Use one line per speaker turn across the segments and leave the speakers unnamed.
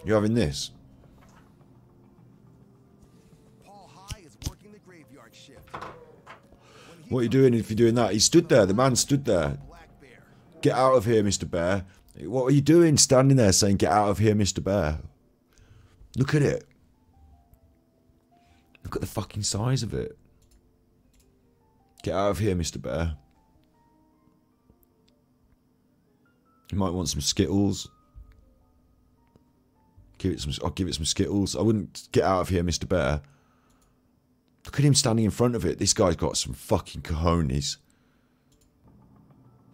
You having this?
Paul High is working the graveyard shift.
What are you doing if you're doing that? He stood there. The man stood there. Get out of here, Mr. Bear. What are you doing standing there saying, get out of here, Mr. Bear? Look at it. Look at the fucking size of it. Get out of here, Mr. Bear. You might want some Skittles. I'll give it some Skittles. I wouldn't get out of here, Mr. Bear. Look at him standing in front of it. This guy's got some fucking cojones.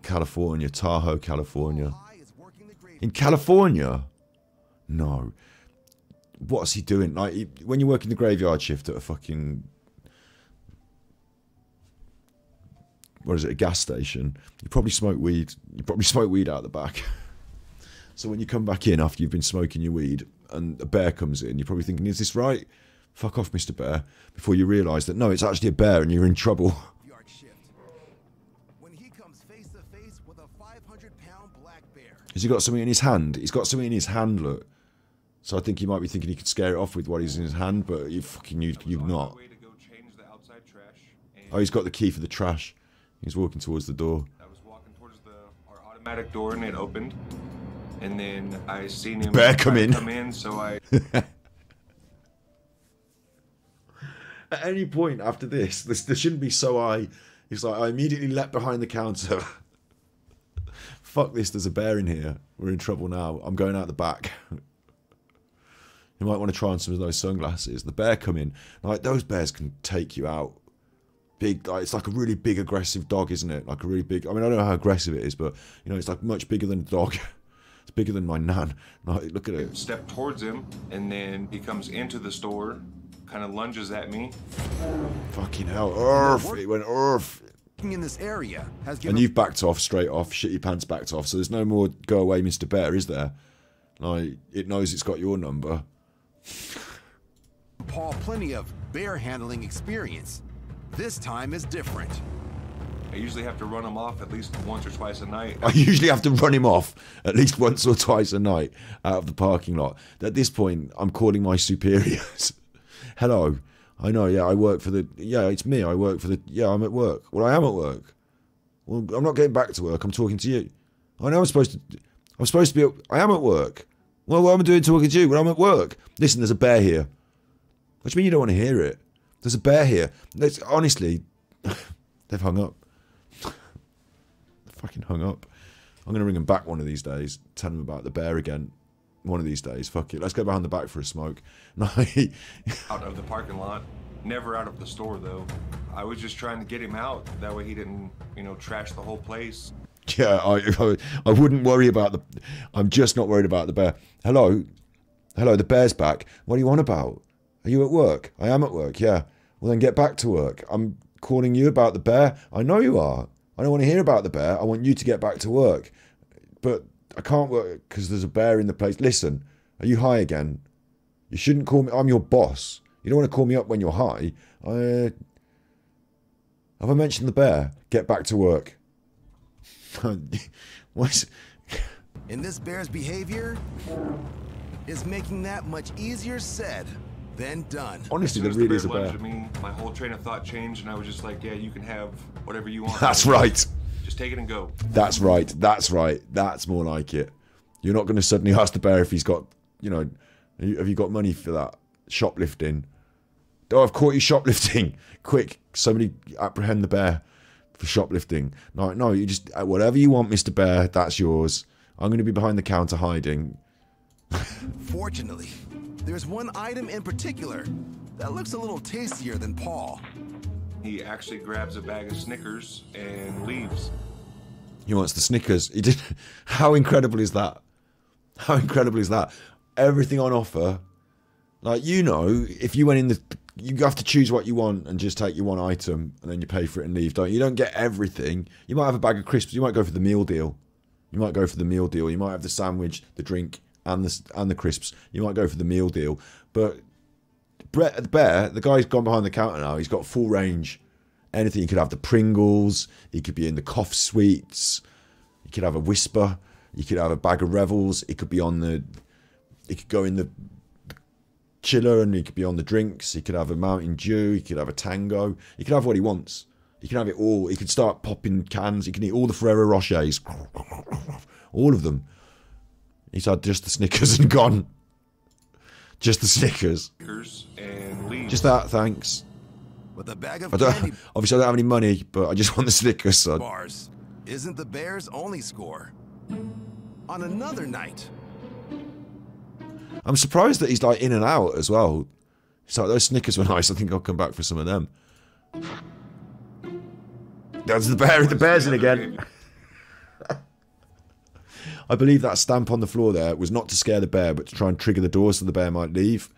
California, Tahoe, California. In California? No. What's he doing? Like, when you're working the graveyard shift at a fucking... what is it, a gas station? You probably smoke weed. You probably smoke weed out the back. So when you come back in after you've been smoking your weed and a bear comes in, you're probably thinking, is this right? Fuck off, Mr. Bear. Before you realise that, no, it's actually a bear and you're in trouble.
When he comes face to face with a 500-pound black bear.
Has he got something in his hand? He's got something in his hand, look. So I think he might be thinking he could scare it off with what is in his hand, but you've not. Oh, he's got the key for the trash. He's walking towards the door.
I was walking towards our automatic door and it opened. And then I seen him
bear come in,
so I...
At any point after this shouldn't be so high. He's like, I immediately leapt behind the counter. Fuck this, there's a bear in here. We're in trouble now. I'm going out the back. You might want to try on some of those sunglasses. The bear come in. Like, those bears can take you out. Big, like, it's like a really big aggressive dog, isn't it? Like a really big, I mean, I don't know how aggressive it is, but, you know, it's like much bigger than a dog. It's bigger than my nan. Like, look at it.
Step towards him, and then he comes into the store, kind of lunges at me.
Fucking hell. Urf. It went urf.
In this area has
and you've backed off, straight off, shit your pants backed off, so there's no more go away, Mr. Bear, is there? Like, it knows it's got your number.
Paul plenty of bear handling experience. This time is different.
I usually have to run him off at least once or twice a night.
I usually have to run him off at least once or twice a night out of the parking lot. At this point, I'm calling my superiors. Hello. I know, yeah, I work for the... Yeah, it's me. I work for the... Yeah, I'm at work. Well, I am at work. Well, I'm not getting back to work. I'm talking to you. I know I'm supposed to be... I am at work. Well, what am I doing talking to you when I'm at work? Listen, there's a bear here. What do you mean you don't want to hear it? There's a bear here. Honestly, they've hung up. They fucking hung up. I'm going to ring them back one of these days. Tell them about the bear again. One of these days. Fuck it. Let's go behind the back for a smoke. No.
Out of the parking lot. Never out of the store, though. I was just trying to get him out. That way he didn't, you know, trash the whole place.
Yeah, I wouldn't worry about the... I'm just not worried about the bear. Hello? Hello, the bear's back. What are you on about? Are you at work? I am at work, yeah. Well, then get back to work. I'm calling you about the bear. I know you are. I don't want to hear about the bear. I want you to get back to work. But I can't work because there's a bear in the place. Listen, are you high again? You shouldn't call me... I'm your boss. You don't want to call me up when you're high. Have I mentioned the bear? Get back to work. What?
And this bear's behavior is making that much easier said than done.
Honestly, there really is a bear.
Me, my whole train of thought changed, and I was just like, yeah, you can have whatever you want.
That's right.
Just take it and go.
That's right. That's right. That's more like it. You're not going to suddenly ask the bear if he's got, you know, have you got money for that? Shoplifting. Oh, I've caught you shoplifting. Quick, somebody apprehend the bear for shoplifting. No, you just, whatever you want, Mr. Bear, that's yours. I'm going to be behind the counter hiding.
Fortunately, there's one item in particular that looks a little tastier than Paul.
He actually grabs a bag of Snickers and leaves.
He wants the Snickers. He did. How incredible is that? How incredible is that? Everything on offer. Like, you know, if you went in the... You have to choose what you want and just take your one item and then you pay for it and leave, don't you? You don't get everything. You might have a bag of crisps. You might go for the meal deal. You might go for the meal deal. You might have the sandwich, the drink, and the crisps. You might go for the meal deal. But Brett the bear, the guy's gone behind the counter now. He's got full range. Anything. He could have the Pringles. He could be in the Cough Sweets. He could have a Whisper. He could have a bag of Revels. He could be on the he could go in the chiller and he could be on the drinks. He could have a Mountain Dew. He could have a Tango. He could have what he wants. He can have it all. He could start popping cans. He can eat all the Ferrero Rochers. All of them. He's had just the Snickers and gone. Just the Snickers.
And leave.
Just that, thanks.
With a bag of
Obviously, I don't have any money, but I just want the Snickers, son.
bars isn't the Bears' only score. On another night,
I'm surprised that he's like in and out as well. It's like those Snickers were nice. I think I'll come back for some of them. That's the bear. The bear's in again. I believe that stamp on the floor there was not to scare the bear, but to try and trigger the door so the bear might leave.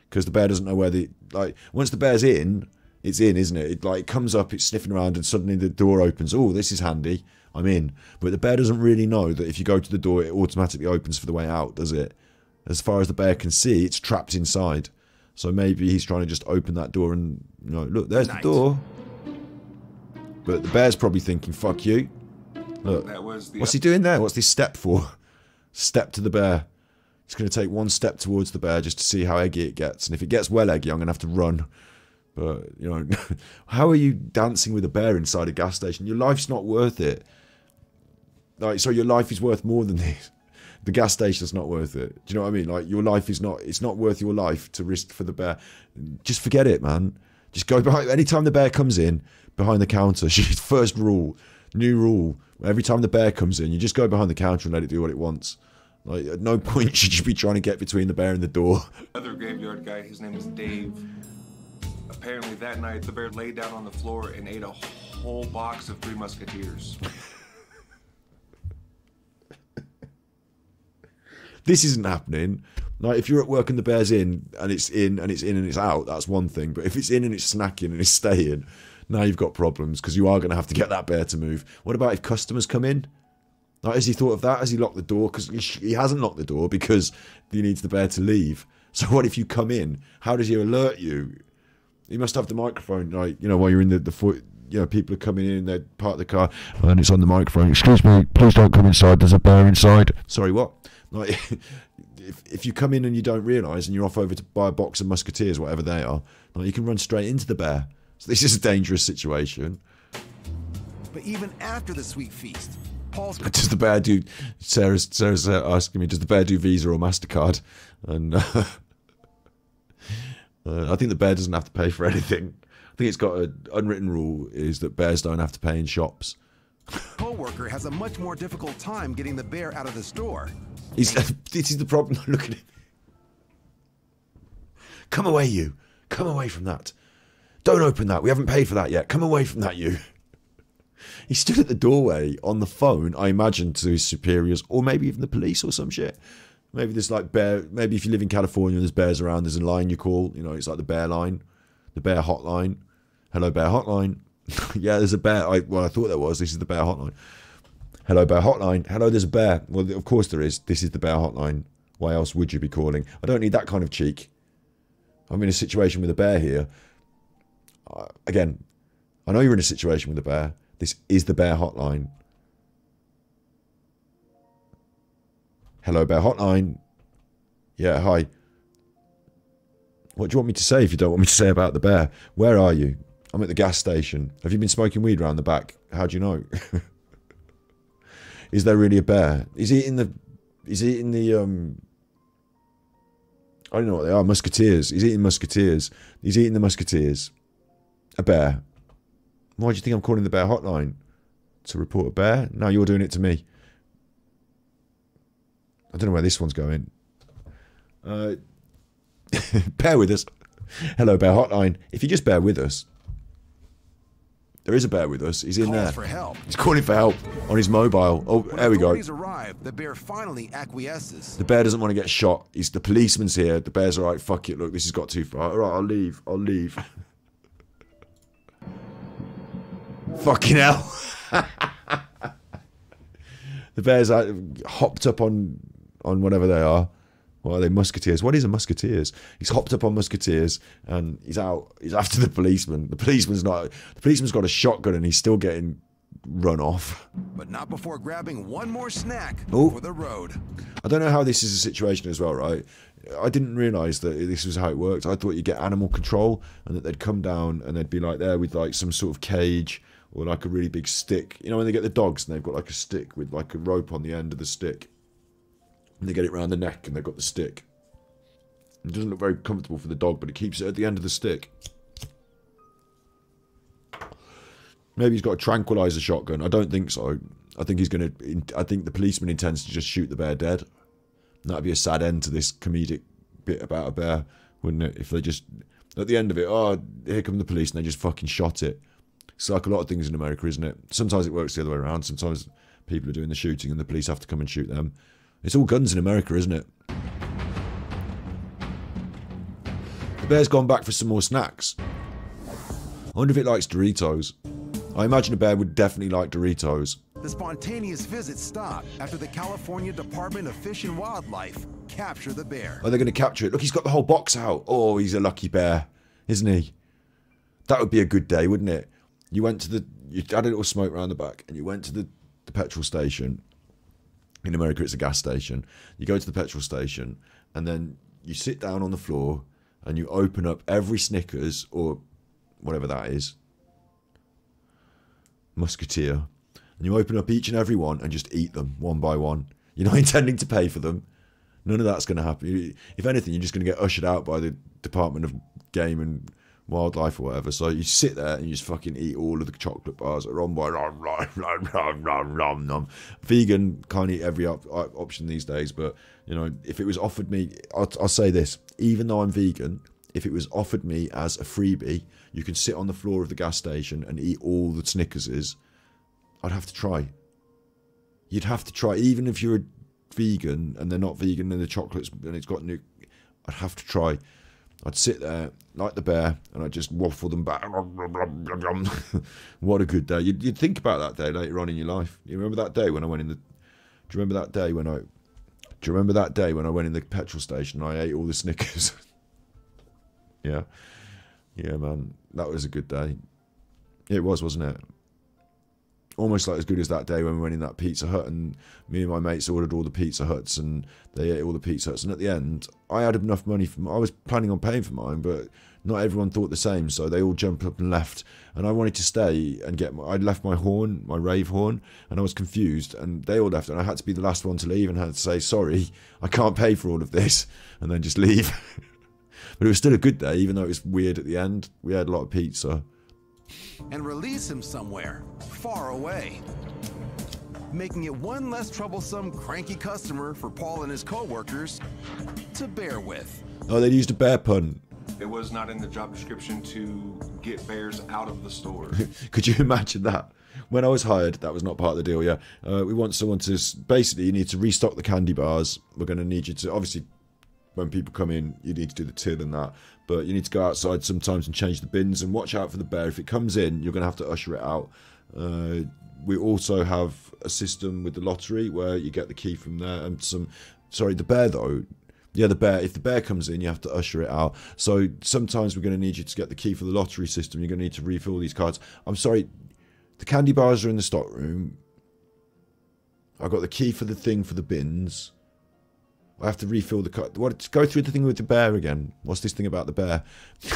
Because the bear doesn't know where the... Like, once the bear's in, it's in, isn't it? It like comes up, it's sniffing around, and suddenly the door opens. Oh, this is handy. I'm in. But the bear doesn't really know that if you go to the door, it automatically opens for the way out, does it? As far as the bear can see, it's trapped inside. So maybe he's trying to just open that door and, you know, look, there's the door. But the bear's probably thinking, fuck you. Look, what's he doing there? What's this step for? Step to the bear. He's going to take one step towards the bear just to see how eggy it gets. And if it gets well eggy, I'm going to have to run. But, you know, how are you dancing with a bear inside a gas station? Your life's not worth it. Like, so your life is worth more than this. The gas station's not worth it. Do you know what I mean? Like, your life is not, it's not worth your life to risk for the bear. Just forget it, man. Just go behind, anytime the bear comes in, behind the counter, first rule, new rule, every time the bear comes in, you just go behind the counter and let it do what it wants. Like, at no point should you be trying to get between the bear and the door.
Another graveyard guy, his name is Dave. Apparently that night, the bear laid down on the floor and ate a whole box of Three Musketeers.
This isn't happening. Like, if you're at work and the bear's in and it's in and it's in and it's out, that's one thing. But if it's in and it's snacking and it's staying, now you've got problems because you are going to have to get that bear to move. What about if customers come in? Like, has he thought of that? Has he locked the door? Because he hasn't locked the door because he needs the bear to leave. So what if you come in? How does he alert you? He must have the microphone, like, you know, while you're in the foot. You know, people are coming in, they park the car, and it's on the microphone. Excuse me, please don't come inside. There's a bear inside. Sorry, what? Like, if you come in and you don't realise, and you're off over to buy a box of Musketeers, whatever they are, like, you can run straight into the bear. So this is a dangerous situation.
but even after the sweet feast, Paul's...
Does the bear do... Sarah's asking me, does the bear do Visa or MasterCard? And I think the bear doesn't have to pay for anything. I think it's got an unwritten rule is that bears don't have to pay in shops.
co-worker has a much more difficult time getting the bear out of the store.
This is the problem. Look at him. Come away, you. Come away from that. Don't open that. We haven't paid for that yet. Come away from that, you. He stood at the doorway on the phone, I imagine, to his superiors, or maybe even the police or some shit. Maybe there's like bear. Maybe if you live in California and there's bears around, there's a line you call. You know, it's like the bear line, the bear hotline. Hello, bear hotline. Yeah, there's a bear. Well, I thought there was. This is the bear hotline. Hello, bear hotline. Hello, there's a bear. Well, of course there is. This is the bear hotline. Why else would you be calling? I don't need that kind of cheek. I'm in a situation with a bear here. Again, I know you're in a situation with a bear. This is the bear hotline. Hello, bear hotline. Yeah, hi. What do you want me to say if you don't want me to say about the bear? Where are you? I'm at the gas station. Have you been smoking weed around the back? How do you know? Is there really a bear? Is he eating the I don't know what they are, Musketeers. He's eating Musketeers. He's eating the Musketeers. A bear. Why do you think I'm calling the bear hotline? To report a bear? No, you're doing it to me. I don't know where this one's going. Bear with us. Hello, bear hotline. If you just bear with us. There is a bear with us. He's in there.
For help.
He's calling for help on his mobile. Oh, there we go.
When authorities arrive, the bear finally acquiesces.
The bear doesn't want to get shot. The policeman's here. The bear's alright. Fuck it. Look, this has got too far. Alright, I'll leave. I'll leave. Fucking hell. The bear's hopped up on whatever they are. What are they? Musketeers. What is a Musketeers? He's hopped up on Musketeers and he's out. He's after the policeman. The policeman's got a shotgun and he's still getting run off.
But not before grabbing one more snack
Oh.
for the road.
I don't know how this is a situation as well, right? I didn't realise that this was how it worked. I thought you'd get animal control and that they'd come down and they'd be like there with like some sort of cage or like a really big stick. You know when they get the dogs and they've got like a stick with like a rope on the end of the stick. And they get it around the neck and they've got the stick. It doesn't look very comfortable for the dog, but it keeps it at the end of the stick. Maybe he's got a tranquilizer shotgun. I don't think so. I think I think the policeman intends to just shoot the bear dead. And that'd be a sad end to this comedic bit about a bear, wouldn't it? If they just, at the end of it, oh, here come the police and they just fucking shot it. It's like a lot of things in America, isn't it? Sometimes it works the other way around. Sometimes people are doing the shooting and the police have to come and shoot them. It's all guns in America, isn't it? The bear's gone back for some more snacks. I wonder if it likes Doritos. I imagine a bear would definitely like Doritos.
The spontaneous visit stopped after the California Department of Fish and Wildlife captured the bear.
Oh, they're going to capture it. Look, he's got the whole box out. Oh, he's a lucky bear, isn't he? That would be a good day, wouldn't it? You had a little smoke around the back and you went to the petrol station. In America, it's a gas station. You go to the petrol station and then you sit down on the floor and you open up every Snickers or whatever that is. Musketeer. And you open up each and every one and just eat them one by one. You're not intending to pay for them. None of that's going to happen. If anything, you're just going to get ushered out by the Department of Game and Wildlife or whatever. So you sit there and you just fucking eat all of the chocolate bars that are on by. Vegan, can't eat every option these days, but you know, if it was offered me, I'll say this, even though I'm vegan, if it was offered me as a freebie, you can sit on the floor of the gas station and eat all the Snickerses, I'd have to try. You'd have to try, even if you're a vegan and they're not vegan and the chocolates and it's got new, I'd have to try. I'd sit there like the bear and I'd just waffle them back. What a good day. You'd think about that day later on in your life. You remember that day when I went in the, do you remember that day when I went in the petrol station and I ate all the Snickers? Yeah. Yeah, man. That was a good day. It was, wasn't it? Almost like as good as that day when we went in that Pizza Hut and me and my mates ordered all the Pizza Huts and they ate all the Pizza Huts. And at the end, I had enough money I was planning on paying for mine, but not everyone thought the same. So they all jumped up and left. And I wanted to stay and I'd left my horn, my rave horn, and I was confused. And they all left and I had to be the last one to leave and had to say, sorry, I can't pay for all of this. And then just leave. But it was still a good day, even though it was weird at the end. We had a lot of pizza.
And release him somewhere far away, making it one less troublesome, cranky customer for Paul and his co-workers to bear with.
Oh, they used a bear pun.
It was not in the job description to get bears out of the store.
Could you imagine that? When I was hired, that was not part of the deal, yeah. We want someone to, basically, you need to restock the candy bars. We're going to need you to, obviously, when people come in, you need to do the till and that. But you need to go outside sometimes and change the bins and watch out for the bear. If it comes in, you're going to have to usher it out. We also have a system with the lottery where you get the key from there. And the bear though. Yeah, the bear. If the bear comes in, you have to usher it out. So sometimes we're going to need you to get the key for the lottery system. You're going to need to refill these cards. I'm sorry, the candy bars are in the stock room. I've got the key for the thing for the bins. I have to refill the card. What? Go through the thing with the bear again. What's this thing about the bear?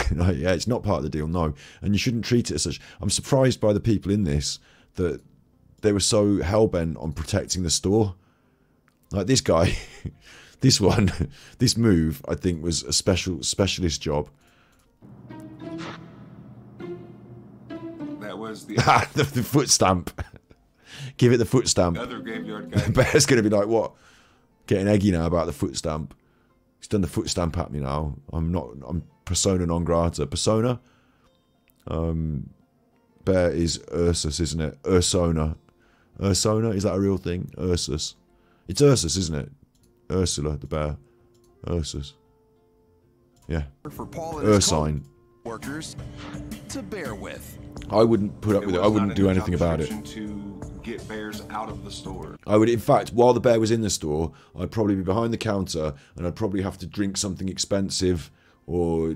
No, yeah, it's not part of the deal, no. And you shouldn't treat it as such. I'm surprised by the people in this that they were so hell-bent on protecting the store. Like this guy, this move, I think, was a specialist job.
That was the
the foot stamp. Give it the foot stamp.
other graveyard guy.
The bear's going to be like, what? Getting eggy now about the foot stamp. He's done the foot stamp at me now. I'm persona non grata. Persona? Bear is Ursus, isn't it? Ursona. Ursona? Is that a real thing? Ursus. It's Ursus, isn't it? Ursula, the bear. Ursus. Yeah.
For Paul and his
Ursine.
workers to bear with.
I wouldn't put up with it. I wouldn't do anything about it.
To get bears out of the store.
I would, in fact, while the bear was in the store, I'd probably be behind the counter and I'd probably have to drink something expensive or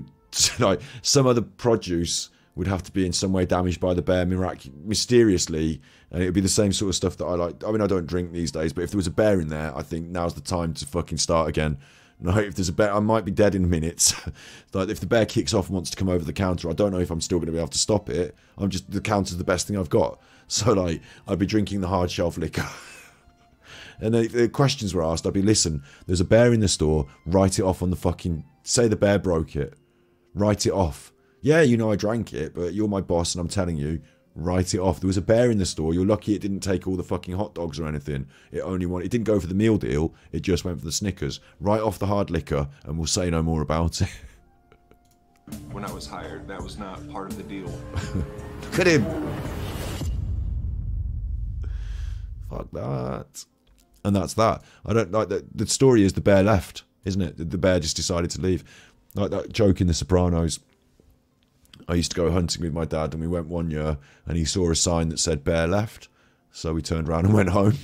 like some other produce would have to be in some way damaged by the bear mysteriously, and it would be the same sort of stuff that I like. I mean, I don't drink these days, but if there was a bear in there, I think now's the time to fucking start again. No, if there's a bear, I might be dead in minutes. Like, if the bear kicks off and wants to come over the counter, I don't know if I'm still going to be able to stop it. The counter's the best thing I've got. So, like, I'd be drinking the hard shelf liquor. And the questions were asked. I'd be, listen, there's a bear in the store. Write it off on the fucking... Say the bear broke it. Write it off. Yeah, you know I drank it, but you're my boss and I'm telling you, write it off. There was a bear in the store. You're lucky it didn't take all the fucking hot dogs or anything. It didn't go for the meal deal. It just went for the Snickers. Write off the hard liquor and we'll say no more about it.
When I was hired, that was not part of the deal.
Look at him. Fuck that. And that's that. I don't like that. The story is the bear left, isn't it? The bear just decided to leave. Like that joke in The Sopranos. I used to go hunting with my dad and we went one year and he saw a sign that said bear left. So we turned around and went home.